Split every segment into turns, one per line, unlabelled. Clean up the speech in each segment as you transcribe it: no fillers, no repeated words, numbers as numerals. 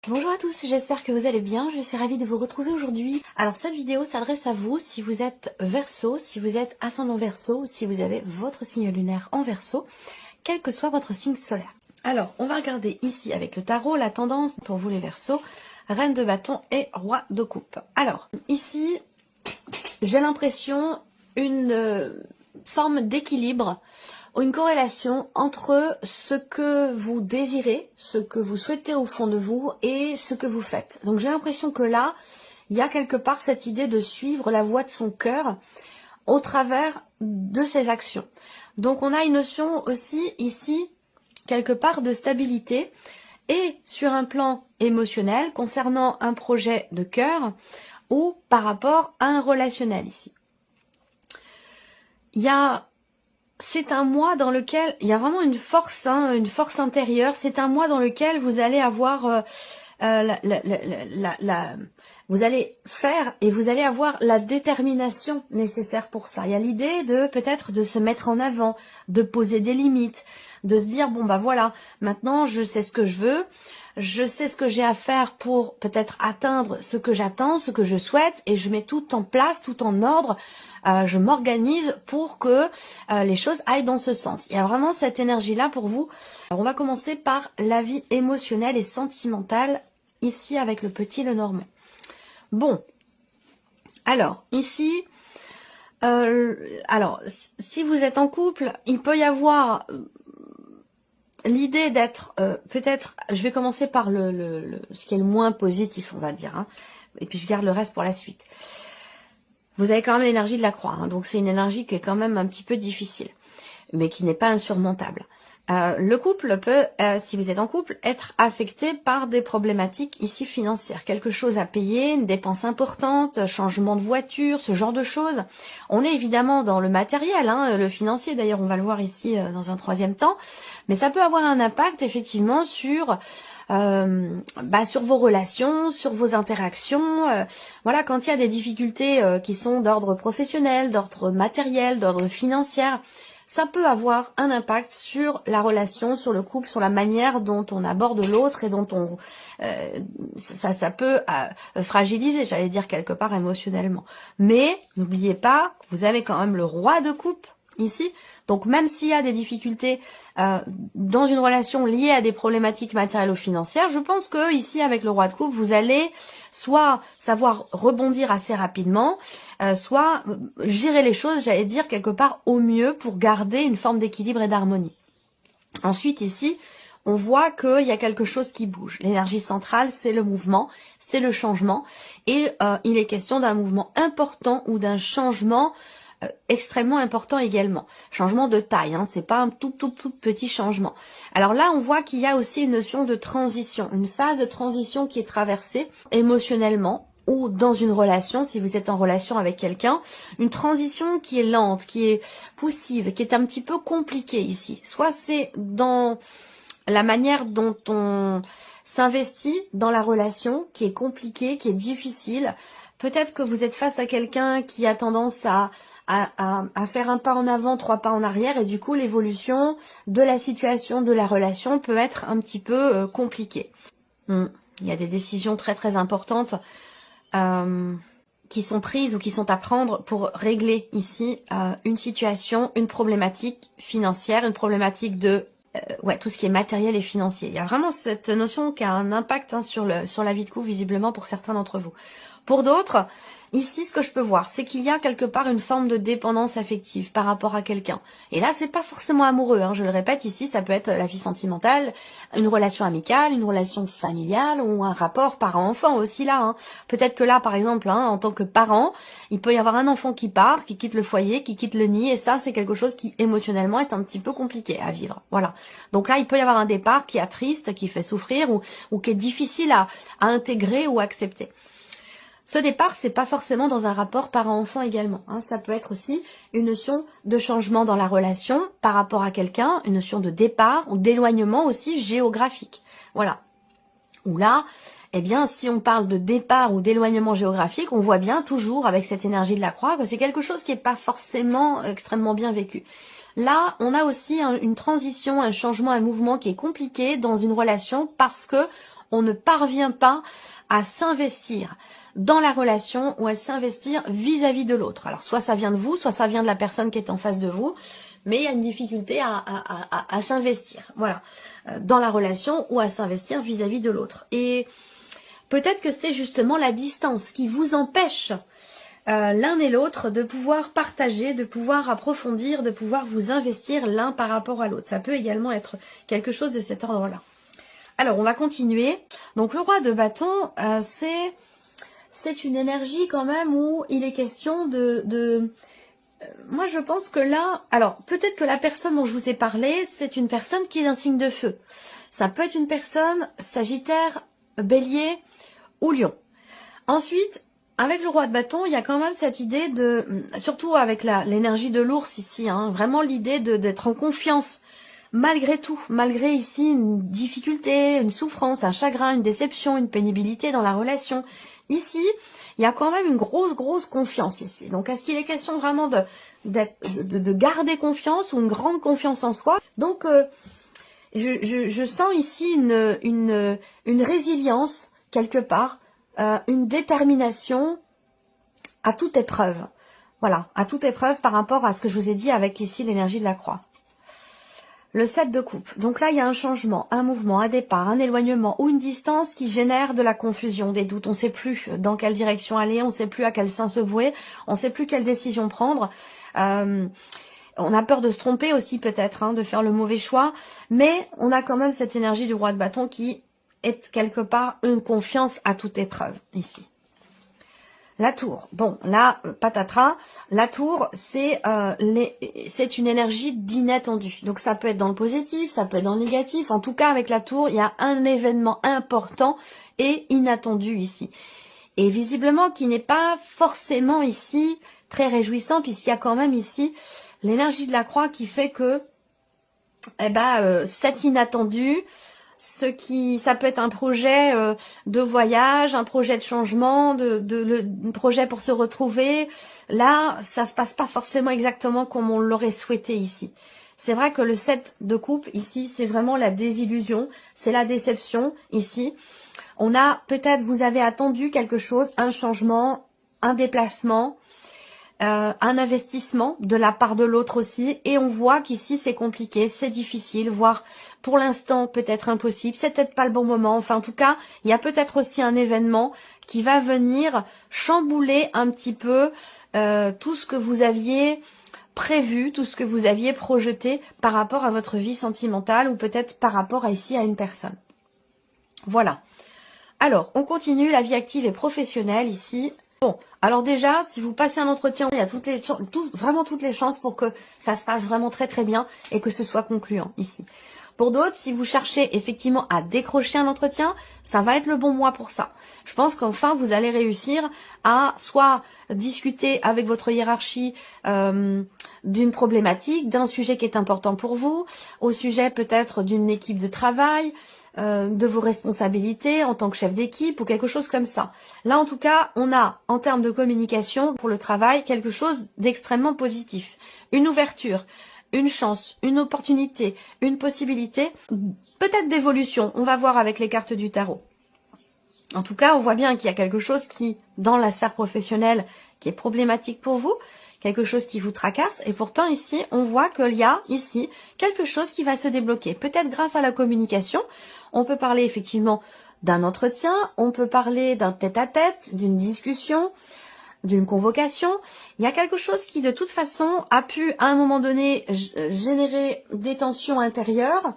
Bonjour à tous, j'espère que vous allez bien, je suis ravie de vous retrouver aujourd'hui. Alors cette vidéo s'adresse à vous si vous êtes Verseau, si vous êtes ascendant Verseau, ou si vous avez votre signe lunaire en Verseau, quel que soit votre signe solaire. Alors on va regarder ici avec le tarot la tendance pour vous les Verseaux, Reine de bâton et Roi de coupe. Alors ici j'ai l'impression une forme d'équilibre, une corrélation entre ce que vous désirez, ce que vous souhaitez au fond de vous et ce que vous faites. Donc j'ai l'impression que là, il y a quelque part cette idée de suivre la voie de son cœur au travers de ses actions. Donc on a une notion aussi ici, quelque part, de stabilité et sur un plan émotionnel concernant un projet de cœur ou par rapport à un relationnel ici. C'est un mois dans lequel il y a vraiment une force intérieure. C'est un mois dans lequel vous allez avoir vous allez faire et vous allez avoir la détermination nécessaire pour ça. Il y a l'idée de peut-être de se mettre en avant, de poser des limites, de se dire bon bah voilà, maintenant je sais ce que je veux, je sais ce que j'ai à faire pour peut-être atteindre ce que j'attends, ce que je souhaite, et je mets tout en place, tout en ordre. Je m'organise pour que les choses aillent dans ce sens. Il y a vraiment cette énergie-là pour vous. Alors, on va commencer par la vie émotionnelle et sentimentale, ici avec le petit Lenormand. Bon, alors, ici, si vous êtes en couple, il peut y avoir l'idée d'être, peut-être, je vais commencer par ce qui est le moins positif, on va dire, hein, et puis je garde le reste pour la suite. Vous avez quand même l'énergie de la croix, hein, donc c'est une énergie qui est quand même un petit peu difficile, mais qui n'est pas insurmontable. Le couple peut, si vous êtes en couple, être affecté par des problématiques ici financières. Quelque chose à payer, une dépense importante, changement de voiture, ce genre de choses. On est évidemment dans le matériel, hein, le financier, d'ailleurs on va le voir ici dans un troisième temps, mais ça peut avoir un impact effectivement sur vos relations, sur vos interactions. Voilà, quand il y a des difficultés qui sont d'ordre professionnel, d'ordre matériel, d'ordre financier, ça peut avoir un impact sur la relation, sur le couple, sur la manière dont on aborde l'autre et dont on ça peut fragiliser, j'allais dire quelque part émotionnellement. Mais n'oubliez pas, vous avez quand même le roi de coupe ici. Donc même s'il y a des difficultés dans une relation liée à des problématiques matérielles ou financières, je pense que ici avec le roi de coupe, vous allez soit savoir rebondir assez rapidement, soit gérer les choses, j'allais dire quelque part au mieux pour garder une forme d'équilibre et d'harmonie. Ensuite ici, on voit qu'il y a quelque chose qui bouge. L'énergie centrale, c'est le mouvement, c'est le changement, et il est question d'un mouvement important ou d'un changement extrêmement important également. Changement de taille, hein, c'est pas un tout petit changement. Alors là, on voit qu'il y a aussi une notion de transition, une phase de transition qui est traversée émotionnellement ou dans une relation, si vous êtes en relation avec quelqu'un, une transition qui est lente, qui est poussive, qui est un petit peu compliquée ici. Soit c'est dans la manière dont on s'investit dans la relation, qui est compliquée, qui est difficile. Peut-être que vous êtes face à quelqu'un qui a tendance à faire un pas en avant, 3 pas en arrière, et du coup l'évolution de la situation, de la relation peut être un petit peu compliquée. Il y a des décisions très importantes qui sont prises ou qui sont à prendre pour régler ici une situation, une problématique financière, une problématique de tout ce qui est matériel et financier. Il y a vraiment cette notion qui a un impact sur la vie de couple visiblement pour certains d'entre vous. Pour d'autres, ici, ce que je peux voir, c'est qu'il y a quelque part une forme de dépendance affective par rapport à quelqu'un. Et là, c'est pas forcément amoureux, hein, je le répète, ici, ça peut être la vie sentimentale, une relation amicale, une relation familiale ou un rapport parent-enfant aussi là. Hein. Peut-être que là, par exemple, hein, en tant que parent, il peut y avoir un enfant qui part, qui quitte le foyer, qui quitte le nid, et ça, c'est quelque chose qui émotionnellement est un petit peu compliqué à vivre. Voilà. Donc là, il peut y avoir un départ qui est triste, qui fait souffrir ou qui est difficile à intégrer ou accepter. Ce départ, c'est pas forcément dans un rapport parent-enfant également. Hein. Ça peut être aussi une notion de changement dans la relation par rapport à quelqu'un, une notion de départ ou d'éloignement aussi géographique. Voilà. Ou là, eh bien, si on parle de départ ou d'éloignement géographique, on voit bien toujours avec cette énergie de la croix que c'est quelque chose qui n'est pas forcément extrêmement bien vécu. Là, on a aussi une transition, un changement, un mouvement qui est compliqué dans une relation parce que on ne parvient pas à s'investir dans la relation ou à s'investir vis-à-vis de l'autre. Alors soit ça vient de vous, soit ça vient de la personne qui est en face de vous, mais il y a une difficulté à s'investir, voilà, dans la relation ou à s'investir vis-à-vis de l'autre. Et peut-être que c'est justement la distance qui vous empêche l'un et l'autre de pouvoir partager, de pouvoir approfondir, de pouvoir vous investir l'un par rapport à l'autre. Ça peut également être quelque chose de cet ordre-là. Alors, on va continuer. Donc, le roi de bâton, c'est une énergie quand même où il est question moi, je pense que là... Alors, peut-être que la personne dont je vous ai parlé, c'est une personne qui est d'un signe de feu. Ça peut être une personne Sagittaire, Bélier ou Lion. Ensuite, avec le roi de bâton, il y a quand même cette idée de... Surtout avec l'énergie de l'ours ici, hein, vraiment l'idée d'être en confiance. Malgré tout, malgré ici une difficulté, une souffrance, un chagrin, une déception, une pénibilité dans la relation. Ici, il y a quand même une grosse confiance ici. Donc, est-ce qu'il est question vraiment de garder confiance ou une grande confiance en soi? Donc, je sens ici une résilience quelque part, une détermination à toute épreuve. Voilà, à toute épreuve par rapport à ce que je vous ai dit avec ici l'énergie de la croix. Le 7 de coupe. Donc là, il y a un changement, un mouvement, un départ, un éloignement ou une distance qui génère de la confusion, des doutes. On ne sait plus dans quelle direction aller, on ne sait plus à quel sein se vouer, on ne sait plus quelle décision prendre. On a peur de se tromper aussi peut-être, hein, de faire le mauvais choix. Mais on a quand même cette énergie du roi de bâton qui est quelque part une confiance à toute épreuve ici. La tour, bon, là, patatras, la tour, c'est une énergie d'inattendu. Donc, ça peut être dans le positif, ça peut être dans le négatif. En tout cas, avec la tour, il y a un événement important et inattendu ici. Et visiblement, qui n'est pas forcément ici très réjouissant, puisqu'il y a quand même ici l'énergie de la croix qui fait que, cet inattendu... ça peut être un projet de voyage, un projet de changement, un projet pour se retrouver. Là, ça se passe pas forcément exactement comme on l'aurait souhaité ici. C'est vrai que le 7 de coupe ici, c'est vraiment la désillusion, c'est la déception ici. On a peut-être, vous avez attendu quelque chose, un changement, un déplacement, un investissement de la part de l'autre aussi, et on voit qu'ici c'est compliqué, c'est difficile, voire pour l'instant peut-être impossible, c'est peut-être pas le bon moment, enfin en tout cas il y a peut-être aussi un événement qui va venir chambouler un petit peu tout ce que vous aviez prévu, tout ce que vous aviez projeté par rapport à votre vie sentimentale ou peut-être par rapport à ici à une personne. Voilà. Alors on continue, la vie active et professionnelle ici. Bon, alors déjà, si vous passez un entretien, il y a vraiment toutes les chances pour que ça se passe vraiment très bien et que ce soit concluant ici. Pour d'autres, si vous cherchez effectivement à décrocher un entretien, ça va être le bon mois pour ça. Je pense qu'enfin, vous allez réussir à soit discuter avec votre hiérarchie d'une problématique, d'un sujet qui est important pour vous, au sujet peut-être d'une équipe de travail, de vos responsabilités en tant que chef d'équipe ou quelque chose comme ça. Là, en tout cas, on a, en termes de communication pour le travail, quelque chose d'extrêmement positif. Une ouverture, une chance, une opportunité, une possibilité, peut-être d'évolution. On va voir avec les cartes du tarot. En tout cas, on voit bien qu'il y a quelque chose qui, dans la sphère professionnelle, qui est problématique pour vous, quelque chose qui vous tracasse, et pourtant ici, on voit qu'il y a ici quelque chose qui va se débloquer. Peut-être grâce à la communication, on peut parler effectivement d'un entretien, on peut parler d'un tête-à-tête, d'une discussion, d'une convocation. Il y a quelque chose qui de toute façon a pu à un moment donné générer des tensions intérieures,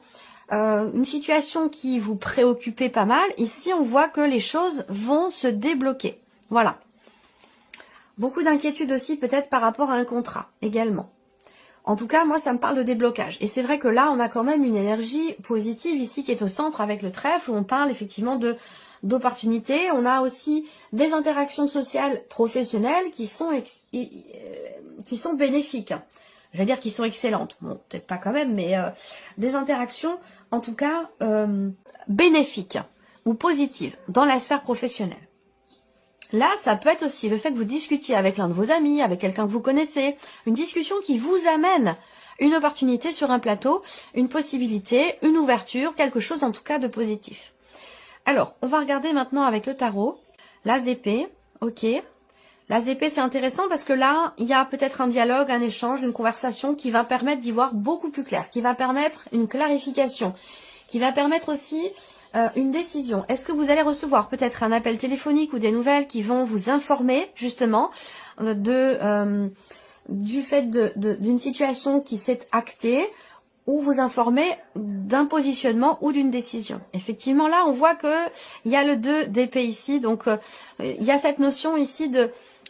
une situation qui vous préoccupait pas mal. Ici, on voit que les choses vont se débloquer. Voilà. Beaucoup d'inquiétudes aussi peut-être par rapport à un contrat également. En tout cas, moi, ça me parle de déblocage. Et c'est vrai que là, on a quand même une énergie positive ici qui est au centre avec le trèfle, où on parle effectivement d'opportunités. On a aussi des interactions sociales professionnelles qui sont bénéfiques. Je vais dire qui sont excellentes. Bon, peut-être pas quand même, mais des interactions, en tout cas, bénéfiques ou positives dans la sphère professionnelle. Là, ça peut être aussi le fait que vous discutiez avec l'un de vos amis, avec quelqu'un que vous connaissez, une discussion qui vous amène une opportunité sur un plateau, une possibilité, une ouverture, quelque chose en tout cas de positif. Alors, on va regarder maintenant avec le tarot. L'as d'épée, ok. L'as d'épée, c'est intéressant parce que là, il y a peut-être un dialogue, un échange, une conversation qui va permettre d'y voir beaucoup plus clair, qui va permettre une clarification, qui va permettre aussi une décision. Est-ce que vous allez recevoir peut-être un appel téléphonique ou des nouvelles qui vont vous informer justement du fait d'une situation qui s'est actée, ou vous informer d'un positionnement ou d'une décision. Effectivement, là, on voit que il y a le 2 d'épée ici, donc il y a cette notion ici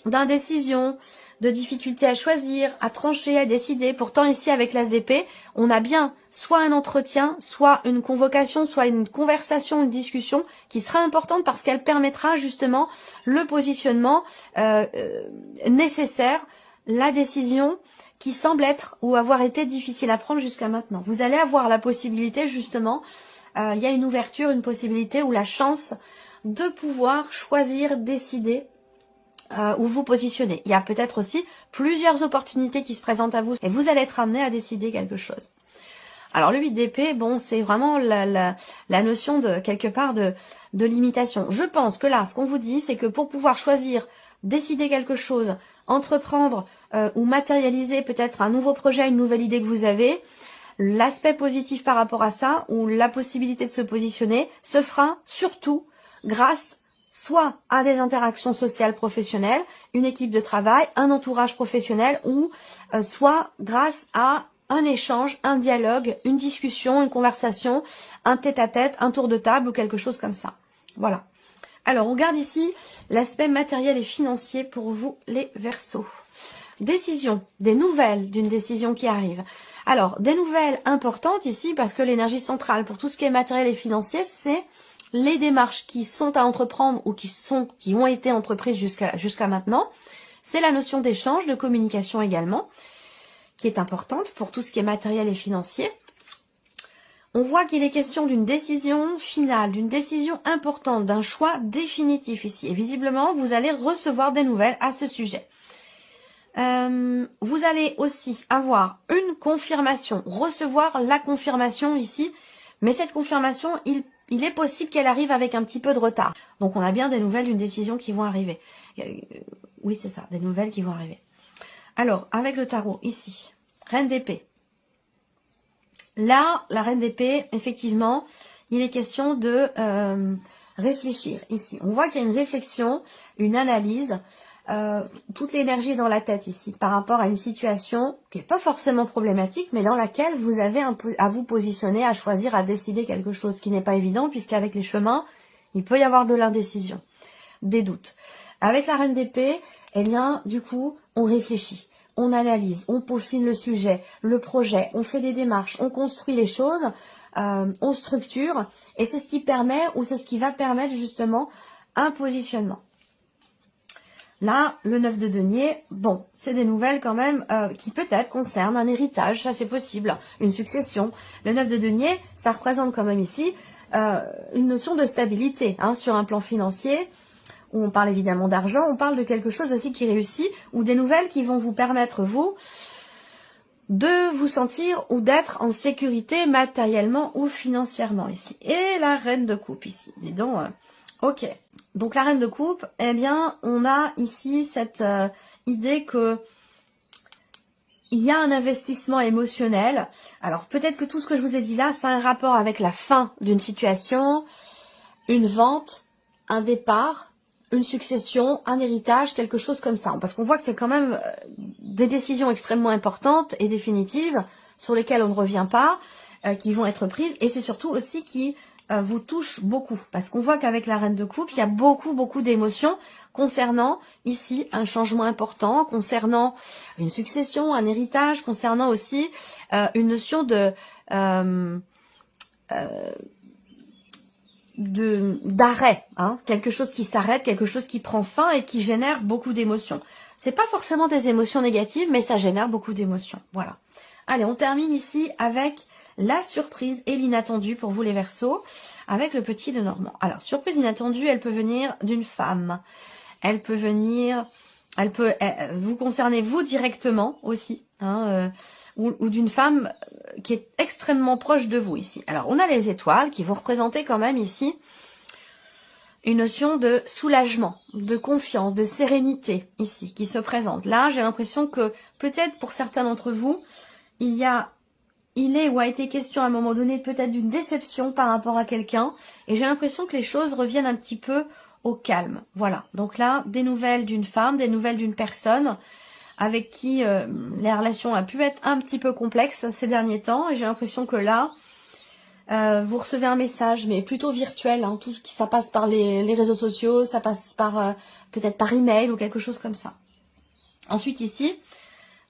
d'indécision, de difficulté à choisir, à trancher, à décider. Pourtant, ici, avec l'as d'épée, on a bien soit un entretien, soit une convocation, soit une conversation, une discussion qui sera importante parce qu'elle permettra justement le positionnement nécessaire, la décision qui semble être ou avoir été difficile à prendre jusqu'à maintenant. Vous allez avoir la possibilité justement, il y a une ouverture, une possibilité ou la chance de pouvoir choisir, décider où vous positionnez. Il y a peut-être aussi plusieurs opportunités qui se présentent à vous et vous allez être amené à décider quelque chose. Alors le 8 d'épée, bon, c'est vraiment la notion de quelque part de limitation. Je pense que là, ce qu'on vous dit, c'est que pour pouvoir choisir, décider quelque chose, entreprendre ou matérialiser peut-être un nouveau projet, une nouvelle idée que vous avez, l'aspect positif par rapport à ça, ou la possibilité de se positionner, se fera surtout grâce soit à des interactions sociales professionnelles, une équipe de travail, un entourage professionnel, ou soit grâce à un échange, un dialogue, une discussion, une conversation, un tête-à-tête, un tour de table ou quelque chose comme ça. Voilà. Alors, on regarde ici l'aspect matériel et financier pour vous, les Verseaux. Décision, des nouvelles d'une décision qui arrive. Alors, des nouvelles importantes ici, parce que l'énergie centrale pour tout ce qui est matériel et financier, c'est les démarches qui sont à entreprendre ou qui ont été entreprises jusqu'à maintenant. C'est la notion d'échange, de communication également, qui est importante pour tout ce qui est matériel et financier. On voit qu'il est question d'une décision finale, d'une décision importante, d'un choix définitif ici. Et visiblement, vous allez recevoir des nouvelles à ce sujet. Vous allez aussi avoir une confirmation, recevoir la confirmation ici. Mais cette confirmation, il est possible qu'elle arrive avec un petit peu de retard. Donc on a bien des nouvelles d'une décision qui vont arriver. Oui, c'est ça, des nouvelles qui vont arriver. Alors, avec le tarot, ici, Reine d'épée. Là, la Reine d'épée, effectivement, il est question de réfléchir ici. On voit qu'il y a une réflexion, une analyse, toute l'énergie dans la tête ici, par rapport à une situation qui n'est pas forcément problématique, mais dans laquelle vous avez à vous positionner, à choisir, à décider quelque chose qui n'est pas évident, puisqu'avec les chemins, il peut y avoir de l'indécision, des doutes. Avec la Reine d'épée, eh bien, du coup, on réfléchit. On analyse, on peaufine le sujet, le projet, on fait des démarches, on construit les choses, on structure, et c'est ce qui permet, ou c'est ce qui va permettre justement un positionnement. Là, le 9 de denier, bon, c'est des nouvelles quand même qui peut-être concernent un héritage, ça c'est possible, une succession. Le 9 de denier, ça représente quand même ici une notion de stabilité sur un plan financier, où on parle évidemment d'argent, on parle de quelque chose aussi qui réussit, ou des nouvelles qui vont vous permettre, vous, de vous sentir ou d'être en sécurité matériellement ou financièrement ici. Et la Reine de coupe ici, dis donc, ok. Donc la Reine de coupe, eh bien, on a ici cette idée que il y a un investissement émotionnel. Alors peut-être que tout ce que je vous ai dit là, ça a un rapport avec la fin d'une situation, une vente, un départ, une succession, un héritage, quelque chose comme ça. Parce qu'on voit que c'est quand même des décisions extrêmement importantes et définitives sur lesquelles on ne revient pas, qui vont être prises. Et c'est surtout aussi qui vous touchent beaucoup. Parce qu'on voit qu'avec la Reine de coupe, il y a beaucoup d'émotions concernant ici un changement important, concernant une succession, un héritage, concernant aussi une notion d'arrêt, quelque chose qui s'arrête, quelque chose qui prend fin et qui génère beaucoup d'émotions. C'est pas forcément des émotions négatives, mais ça génère beaucoup d'émotions. Voilà. Allez, on termine ici avec la surprise et l'inattendu pour vous les Verseaux, avec le petit Lenormand. Alors, surprise inattendue, elle peut venir d'une femme. Elle peut venir, elle peut vous concerner vous directement aussi, ou d'une femme qui est extrêmement proche de vous ici. Alors, on a les étoiles qui vont représenter quand même ici une notion de soulagement, de confiance, de sérénité ici qui se présente. Là, j'ai l'impression que peut-être pour certains d'entre vous, il est ou a été question à un moment donné peut-être d'une déception par rapport à quelqu'un. Et j'ai l'impression que les choses reviennent un petit peu au calme. Voilà. Donc là, des nouvelles d'une femme, des nouvelles d'une personne avec qui les relations ont pu être un petit peu complexes ces derniers temps. Et j'ai l'impression que là, vous recevez un message, mais plutôt virtuel, hein, ça passe par les réseaux sociaux, ça passe par peut-être par email ou quelque chose comme ça. Ensuite ici,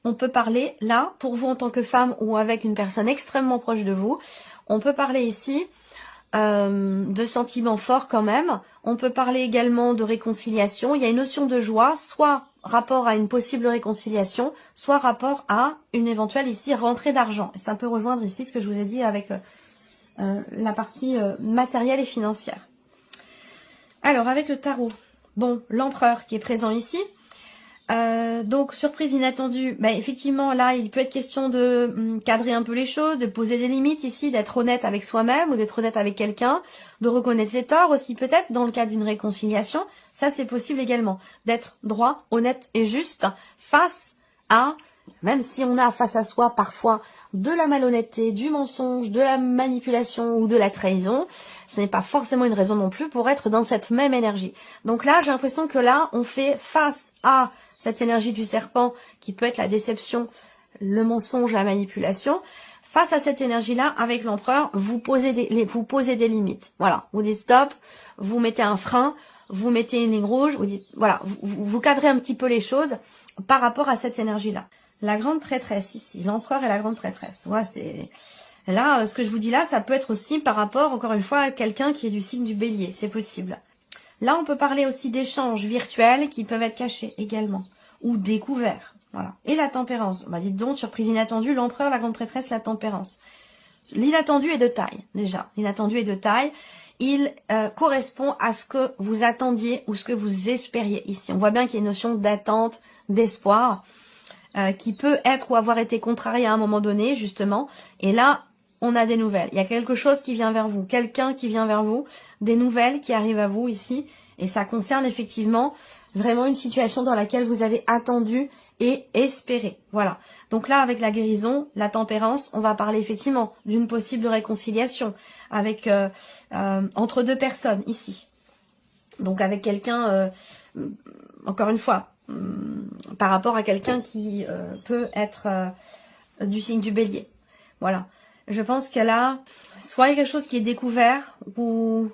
on peut parler, là, pour vous en tant que femme ou avec une personne extrêmement proche de vous, on peut parler ici de sentiments forts quand même. On peut parler également de réconciliation. Il y a une notion de joie, soit rapport à une possible réconciliation, soit rapport à une éventuelle ici rentrée d'argent. Et ça peut rejoindre ici ce que je vous ai dit avec la partie matérielle et financière. Alors, avec le tarot, bon, l'empereur qui est présent ici. Donc, surprise inattendue, effectivement, là, il peut être question de cadrer un peu les choses, de poser des limites ici, d'être honnête avec soi-même ou d'être honnête avec quelqu'un, de reconnaître ses torts aussi peut-être, dans le cas d'une réconciliation. Ça, c'est possible également, d'être droit, honnête et juste face à, même si on a face à soi parfois de la malhonnêteté, du mensonge, de la manipulation ou de la trahison, ce n'est pas forcément une raison non plus pour être dans cette même énergie. Donc là, j'ai l'impression que là, on fait face à cette énergie du serpent qui peut être la déception, le mensonge, la manipulation. Face à cette énergie-là, avec l'empereur, vous posez des limites. Voilà, vous dites stop, vous mettez un frein, vous mettez une ligne rouge, vous dites, voilà, vous cadrez un petit peu les choses par rapport à cette énergie-là. La grande prêtresse ici, l'empereur et la grande prêtresse. Voilà, c'est là, ce que je vous dis là, ça peut être aussi par rapport, encore une fois, à quelqu'un qui est du signe du bélier, c'est possible. Là, on peut parler aussi d'échanges virtuels qui peuvent être cachés également, ou découverts. Voilà. Et la tempérance. Dites donc, surprise inattendue, l'empereur, la grande prêtresse, la tempérance. L'inattendu est de taille, déjà. L'inattendu est de taille. Il correspond à ce que vous attendiez ou ce que vous espériez ici. On voit bien qu'il y a une notion d'attente, d'espoir, qui peut être ou avoir été contrarié à un moment donné, justement. Et là, on a des nouvelles. Il y a quelque chose qui vient vers vous, quelqu'un qui vient vers vous, des nouvelles qui arrivent à vous ici. Et ça concerne effectivement vraiment une situation dans laquelle vous avez attendu et espéré. Voilà. Donc là, avec la guérison, la tempérance, on va parler effectivement d'une possible réconciliation avec entre deux personnes ici. Donc avec quelqu'un, encore une fois, par rapport à quelqu'un qui peut être du signe du bélier. Voilà. Je pense que là, soit il y a quelque chose qui est découvert ou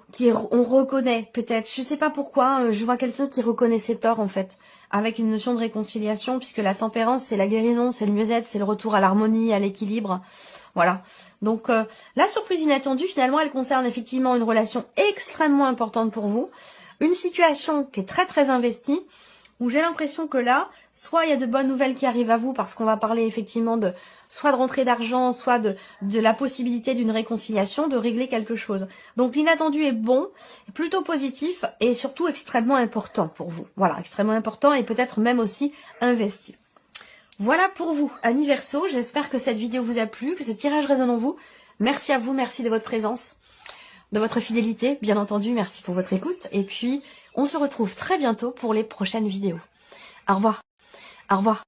on reconnaît peut-être. Je sais pas pourquoi, je vois quelqu'un qui reconnaît ses torts en fait, avec une notion de réconciliation, puisque la tempérance, c'est la guérison, c'est le mieux-être, c'est le retour à l'harmonie, à l'équilibre. Voilà. Donc la surprise inattendue, finalement, elle concerne effectivement une relation extrêmement importante pour vous, une situation qui est très très investie, où j'ai l'impression que là, soit il y a de bonnes nouvelles qui arrivent à vous, parce qu'on va parler effectivement de soit de rentrée d'argent, soit de la possibilité d'une réconciliation, de régler quelque chose. Donc l'inattendu est bon, plutôt positif, et surtout extrêmement important pour vous. Voilà, extrêmement important et peut-être même aussi investi. Voilà pour vous, amis Verseau. J'espère que cette vidéo vous a plu, que ce tirage résonne en vous. Merci à vous, merci de votre présence, de votre fidélité, bien entendu, merci pour votre écoute. Et puis, on se retrouve très bientôt pour les prochaines vidéos. Au revoir. Au revoir.